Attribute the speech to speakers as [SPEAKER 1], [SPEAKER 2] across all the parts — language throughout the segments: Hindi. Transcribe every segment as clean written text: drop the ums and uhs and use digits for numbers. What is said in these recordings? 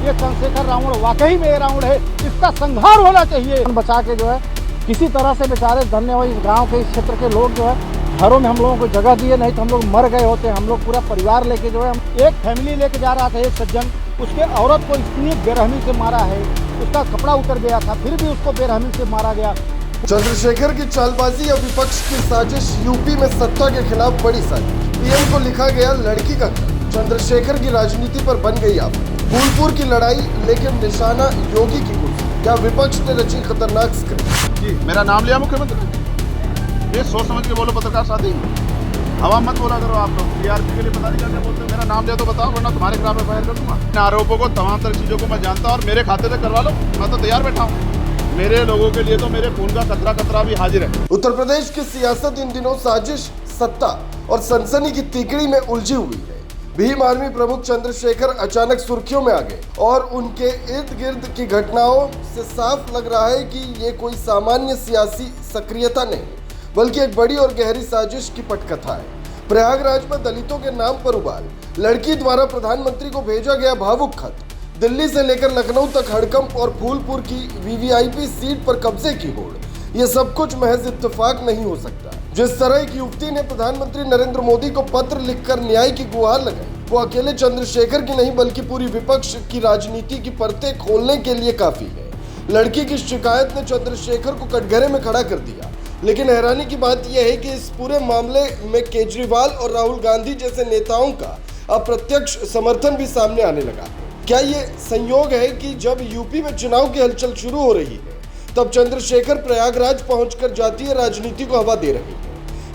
[SPEAKER 1] ये चंद्रशेखर रावण वाकई में रावण है, इसका संहार होना चाहिए। बचा के जो है किसी तरह से बेचारे धन्यवाद इस गांव के, इस क्षेत्र के लोग जो है घरों में हम लोगों को जगह दिए, नहीं तो हम लोग मर गए होते। हम लोग पूरा परिवार लेके जो है, हम एक फैमिली लेके जा रहा था, एक सज्जन, उसके औरत को इतनी बेरहमी से मारा है, उसका कपड़ा उतर गया था, फिर भी उसको बेरहमी से मारा गया।
[SPEAKER 2] चंद्रशेखर की चालबाजी या विपक्ष की साजिश, यूपी में सत्ता के खिलाफ बड़ी साजिश। पीएम को लिखा गया लड़की का खत, चंद्रशेखर की राजनीति पर बन गई आफत। फूलपुर की लड़ाई लेकिन निशाना योगी की कुर्सी, क्या विपक्ष ने रची खतरनाक स्क्रिप्ट।
[SPEAKER 3] जी मेरा नाम लिया मुख्यमंत्री, ये सोच समझ के बोलो पत्रकार साथी, हवा मत बोला करो आप लोग। टीआरपी के लिए पता नहीं क्या बोलते हो। मेरा नाम लिया तो बताओ, वरना तुम्हारे खिलाफ एफआईआर कर दूंगा। इन आरोपों को, तमाम तरह चीजों को मैं जानता हूँ और मेरे खाते से करवा लो, मैं तो तैयार बैठा हूँ। मेरे लोगों के लिए तो मेरे खून का कतरा भी हाजिर है।
[SPEAKER 2] उत्तर प्रदेश की सियासत इन दिनों साजिश, सत्ता और सनसनी की तीकड़ी में उलझी हुई है। भीम आर्मी प्रमुख चंद्रशेखर अचानक सुर्खियों में आ गए और उनके इर्द गिर्द की घटनाओं से साफ लग रहा है कि ये कोई सामान्य सियासी सक्रियता नहीं, बल्कि एक बड़ी और गहरी साजिश की पटकथा है। प्रयागराज में दलितों के नाम पर उबाल, लड़की द्वारा प्रधानमंत्री को भेजा गया भावुक खत, दिल्ली से लेकर लखनऊ तक हड़कंप और फूलपुर की वीवीआईपी सीट पर कब्जे की होड़, ये सब कुछ महज इत्तेफाक नहीं हो सकता। जिस तरह एक युवती ने प्रधानमंत्री नरेंद्र मोदी को पत्र लिखकर न्याय की गुहार लगाई, वो अकेले चंद्रशेखर की नहीं बल्कि पूरी विपक्ष की राजनीति की परतें खोलने के लिए काफी है। लड़की की शिकायत ने चंद्रशेखर को कटघरे में खड़ा कर दिया, लेकिन हैरानी की बात यह है कि इस पूरे मामले में केजरीवाल और राहुल गांधी जैसे नेताओं का अप्रत्यक्ष समर्थन भी सामने आने लगा है। क्या ये संयोग है कि जब यूपी में चुनाव की हलचल शुरू हो रही है, तब चंद्रशेखर प्रयागराज पहुंचकर जातीय राजनीति को हवा दे रहे हैं?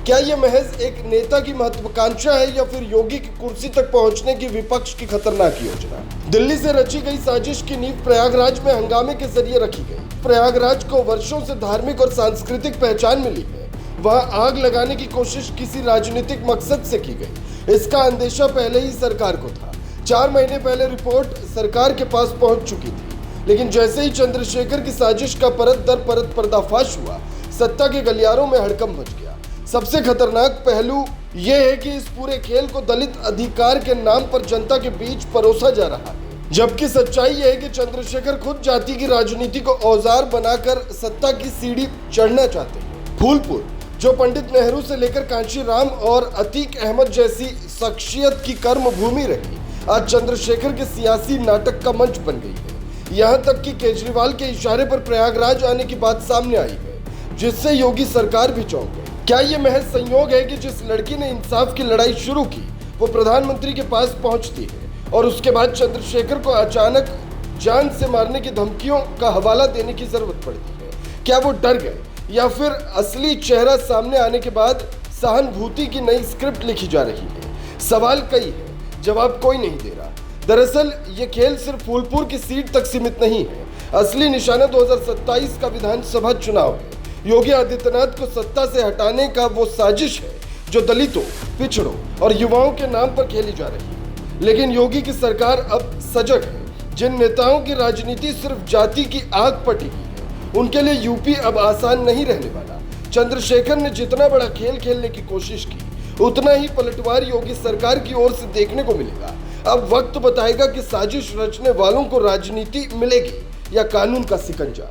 [SPEAKER 2] क्या ये महज एक नेता की महत्वाकांक्षा है या फिर योगी की कुर्सी तक पहुंचने की विपक्ष की खतरनाक योजना? दिल्ली से रची गई साजिश की नींव प्रयागराज में हंगामे के जरिए रखी गई। प्रयागराज को वर्षों से धार्मिक और सांस्कृतिक पहचान मिली है, वहां आग लगाने की कोशिश किसी राजनीतिक मकसद से की गई, इसका अंदेशा पहले ही सरकार को था। 4 महीने पहले रिपोर्ट सरकार के पास पहुंच चुकी थी, लेकिन जैसे ही चंद्रशेखर की साजिश का परत दर परत पर्दाफाश हुआ, सत्ता के गलियारों में हड़कंप मच गया। सबसे खतरनाक पहलू यह है कि इस पूरे खेल को दलित अधिकार के नाम पर जनता के बीच परोसा जा रहा है, जबकि सच्चाई यह है कि चंद्रशेखर खुद जाति की राजनीति को औजार बनाकर सत्ता की सीढ़ी चढ़ना चाहते हैं। फूलपुर, जो पंडित नेहरू से लेकर कांशी राम और अतीक अहमद जैसी शख्सियत की कर्म भूमि रही, आज चंद्रशेखर के सियासी नाटक का मंच बन गई है। यहाँ तक कि केजरीवाल के इशारे पर प्रयागराज आने की बात सामने आई है, जिससे योगी सरकार भी चौंक गई। क्या ये महज संयोग है कि जिस लड़की ने इंसाफ की लड़ाई शुरू की, वो प्रधानमंत्री के पास पहुंचती है और उसके बाद चंद्रशेखर को अचानक जान से मारने की धमकियों का हवाला देने की जरूरत पड़ती है? क्या वो डर गए या फिर असली चेहरा सामने आने के बाद सहानुभूति की नई स्क्रिप्ट लिखी जा रही है? सवाल कई है, जवाब कोई नहीं दे रहा। दरअसल ये खेल सिर्फ फूलपुर की सीट तक सीमित नहीं है, असली निशाना 2027 का विधानसभा चुनाव है। योगी आदित्यनाथ को सत्ता से हटाने का वो साजिश है जो दलितों, पिछड़ों और युवाओं के नाम पर खेली जा रही है। लेकिन योगी की सरकार अब सजग है। जिन नेताओं की राजनीति सिर्फ जाति की आग पर टिकी है, उनके लिए यूपी अब आसान नहीं रहने वाला। चंद्रशेखर ने जितना बड़ा खेल खेलने की कोशिश की, उतना ही पलटवार योगी सरकार की ओर से देखने को मिलेगा। अब वक्त बताएगा कि साजिश रचने वालों को राजनीति मिलेगी या कानून का सिकंजा।